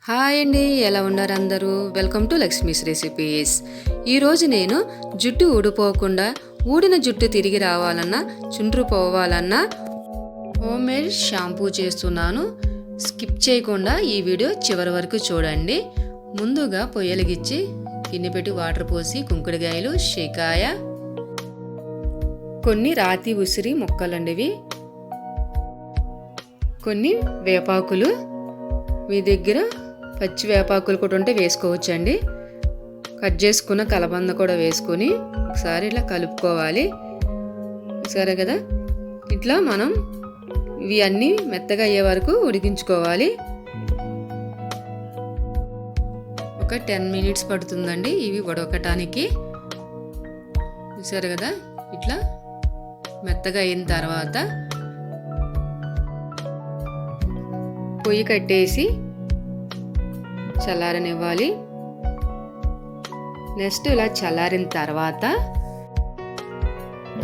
Hi అండి, ఎలా ఉన్నారు అందరూ? Welcome to Lakshmi's recipes. ఈరోజు నేను జుట్టు ఊడిపోకుండా, ఊడిన జుట్టు తిరిగి రావాలన్నా, చుండ్రు పోవాలన్నా హోమ్ మేడ్ షాంపూ చేస్తున్నాను. స్కిప్ చేయకుండా ఈ వీడియో చివరి వరకు చూడండి. ముందుగా పొయ్యలిగిచ్చి గిన్నె పెట్టి వాటర్ పోసి కుంకుడుగాయలు, షికాయ, కొన్ని రాతి ఉసిరి ముక్కలండివి, కొన్ని వేపాకులు, మీ దగ్గర పచ్చి వేపాకులు కూడా ఉంటే వేసుకోవచ్చండి. కట్ చేసుకున్న కలబంద కూడా వేసుకొని ఒకసారి ఇలా కలుపుకోవాలి. సరే కదా, ఇట్లా మనం ఇవి అన్నీ మెత్తగా అయ్యే వరకు ఉడికించుకోవాలి. ఒక 10 మినిట్స్ పడుతుందండి ఇవి ఉడకటానికి. చూసారు కదా, ఇట్లా మెత్తగా అయిన తర్వాత పొయ్యి కట్టేసి చల్లారనివ్వాలి. నెక్స్ట్ ఇలా చల్లారిన తర్వాత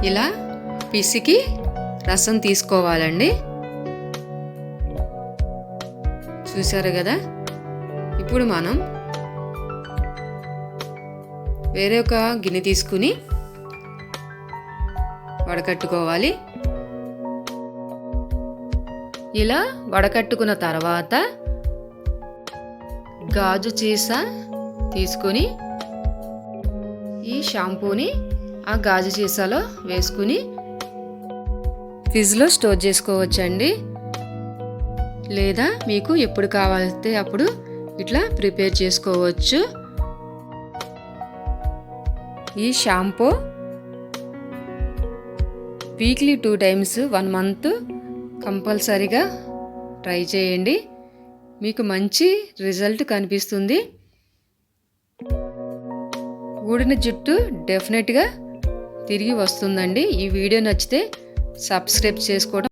ఇలా పిసికి రసం తీసుకోవాలండి. చూసారు కదా, ఇప్పుడు మనం వేరే ఒక గిన్నె తీసుకుని వడకట్టుకోవాలి. ఇలా వడకట్టుకున్న తర్వాత గాజు సీసా తీసుకొని ఈ షాంపూని ఆ గాజు సీసాలో వేసుకుని ఫ్రిడ్జ్లో స్టోర్ చేసుకోవచ్చండి. లేదా మీకు ఎప్పుడు కావాలితే అప్పుడు ఇట్లా ప్రిపేర్ చేసుకోవచ్చు. ఈ షాంపూ వీక్లీ 2 టైమ్స్ 1 మంత్ కంపల్సరీగా ట్రై చేయండి. మీకు మంచి రిజల్ట్ కనిపిస్తుంది. ఊడిన జుట్టు డెఫినెట్గా తిరిగి వస్తుందండి. ఈ వీడియో నచ్చితే సబ్స్క్రైబ్ చేసుకోవడం